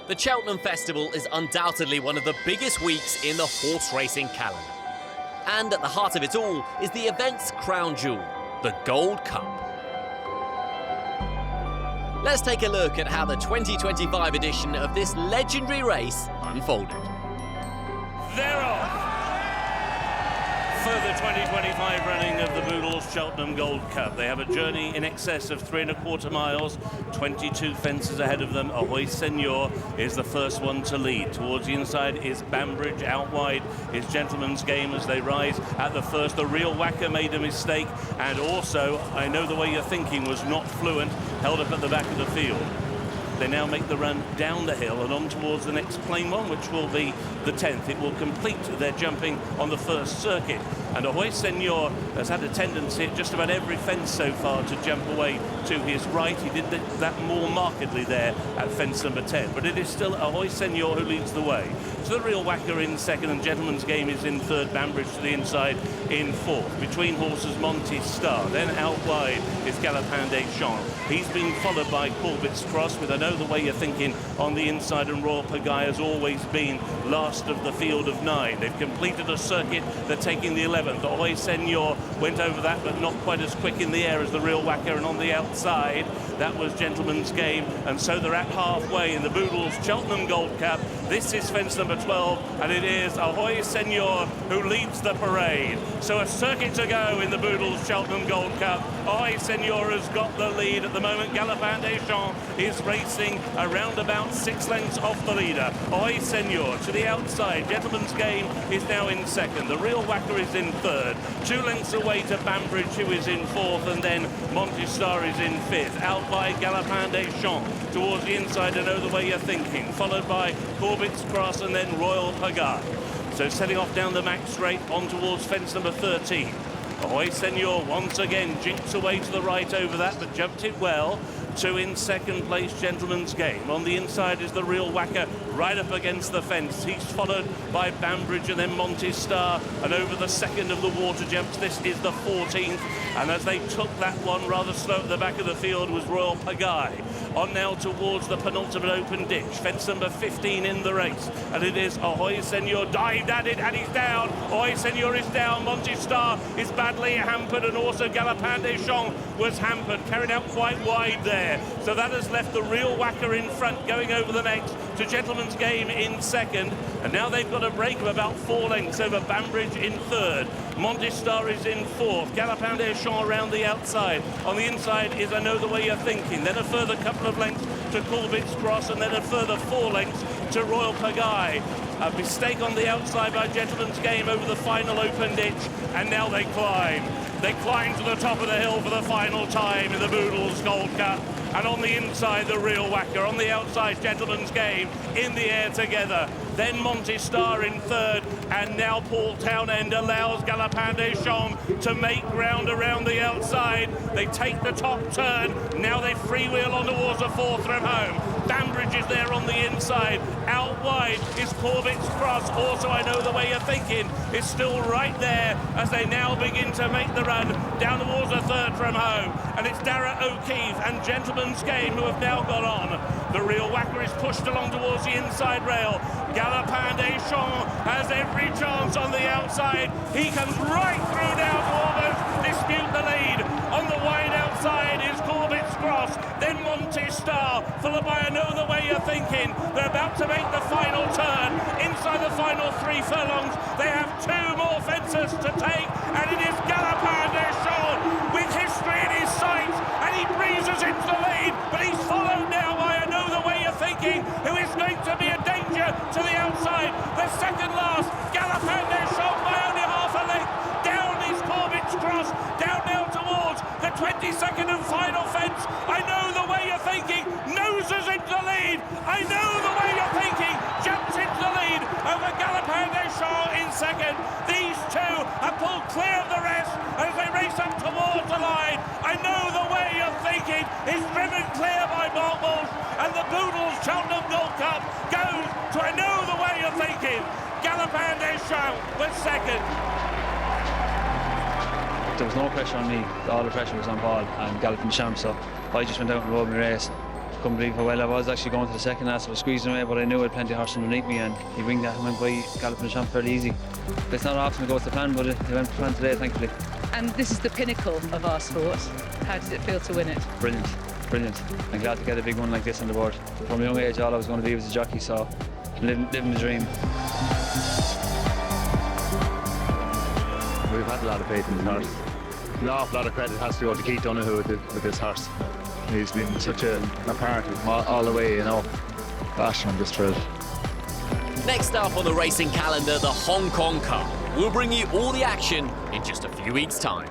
The Cheltenham Festival is undoubtedly one of the biggest weeks in the horse racing calendar. And at the heart of it all is the event's crown jewel, the Gold Cup. Let's take a look at how the 2025 edition of this legendary race unfolded. They're off for the 2025 running of the Boodles Cheltenham Gold Cup. They have a journey in excess of 3¼ miles, 22 fences ahead of them. Ahoy Senor is the first one to lead. Towards the inside is Bambridge, out wide is Gentleman's Game as they rise at the first. The Real Whacker made a mistake, and also, I Know the Way You're Thinking was not fluent, held up at the back of the field. They now make the run down the hill and on towards the next plain one, which will be the 10th. It will complete their jumping on the first circuit. And Ahoy Senor has had a tendency at just about every fence so far to jump away to his right. He did that more markedly there at fence number 10. But it is still Ahoy Senor who leads the way. So the Real Whacker in second and Gentleman's Game is in third. Bambridge to the inside in fourth. Between horses, Monty Star. Then out wide is Galopin des Champs. He's been followed by Corbett's Cross with I Know the Way You're Thinking on the inside, and Royal Pagaille has always been last of the field of 9. They've completed a circuit. They're taking the 11th. Ahoy Senor went over that, but not quite as quick in the air as the Real Whacker, and on the outside that was Gentleman's Game. And so they're at halfway in the Boodles Cheltenham Gold Cup. This is fence number 12, and it is Ahoy Senor who leads the parade. So a circuit to go in the Boodles Cheltenham Gold Cup. Ahoy Senor has got the lead at the moment. Galopin des Champs is racing around about 6 lengths off the leader. Ahoy Senor to the outside. Gentleman's Game is now in second. The Real Whacker is in third. 2 lengths away to Bambridge, who is in fourth, and then Monty Star is in fifth. Out by Galopin des Champs towards the inside, I Know the Way You're Thinking, followed by Corbett's Cross and then Royal Pagaille. So setting off down the Max straight on towards fence number 13. Ahoy Senor once again jinks away to the right over that, but jumped it well. 2 in second place, Gentleman's Game. On the inside is the Real Whacker, right up against the fence. He's followed by Bambridge and then Monty Star, and over the second of the water jumps, this is the 14th. And as they took that one rather slow at the back of the field was Royal Pagaille. On now towards the penultimate open ditch, fence number 15 in the race, and it is Ahoy Senor dived at it, and he's down. Ahoy Senor is down. Monty Star is badly hampered, and also Galopin des Champs was hampered, carried out quite wide there. So that has left the Real Whacker in front, going over the next to Gentleman's Game in second. And now they've got a break of about 4 lengths over Bambridge in third. Monty Star is in fourth. Galopin des Champs around the outside. On the inside is I Know the Way You're Thinking. Then a further couple of lengths to Corbett's Cross, and then a further 4 lengths to Royal Pagaille. A mistake on the outside by Gentleman's Game over the final open ditch, and now they climb. They climb to the top of the hill for the final time in the Boodles Gold Cup. And on the inside, the Real Whacker. On the outside, Gentleman's Game in the air together. Then Monty Star in third, and now Paul Townend allows Galopin des Champs to make ground around the outside. They take the top turn. Now they freewheel on towards the 4th from home. Bambridge is there on the inside. Out wide is Corbett's Cross. Also, I Know the Way You're Thinking is still right there as they now begin to make the run down towards the 3rd from home. And it's Darragh O'Keefe and Gentleman's Game who have now got on. The Real Whacker is pushed along towards the inside rail. Galopin des Champs has every chance on the outside. He comes right through now to almost dispute the lead. On the wide outside is Corbett's Cross, then Monty Star, followed by I Know the Way You're Thinking. They're about to make the final turn. Inside the final 3 furlongs, they have 2 more fences to take, and it is Galopin des Champs with history in his sights, and he breezes into the lead, but he's followed now by I Know the Way You're Thinking, who is going to be a danger to the outside. The second last, Galopin des Champs by only half a length. Down is Corbett's Cross, down now towards the 22nd and final fence. I Know the Way You're Thinking noses into the lead. I Know the Way You're Thinking jumps into the lead over Galopin des Champs in second. These 2 have pulled clear of the rest as they race up towards the line. I Know the Way You're Thinking is driven clear by Mark Walsh, and the Boodles Cheltenham Gold Cup goes to I Know the Way You're Thinking. Galopin des Champs was second. There was no pressure on me. All the pressure was on Paul and Galopin des Champs, so I just went out and rode my race. couldn't believe how well I was actually going to the second last. I was squeezing away, but I knew I had plenty of horse underneath me, and he winged that and went by galloping the champ fairly easy. It's not often it goes to plan, but it went to plan today, thankfully. And this is the pinnacle of our sport. How did it feel to win it? Brilliant, brilliant. I'm glad to get a big one like this on the board. From a young age, all I was going to be was a jockey, so living the dream. We've had a lot of faith in this horse. An awful lot of credit has to go to Keith Donoghue with this horse. He's been such a part of him all the way, you know. Gosh, I'm just thrilled. Next up on the racing calendar, the Hong Kong Cup. We'll bring you all the action in just a few weeks' time.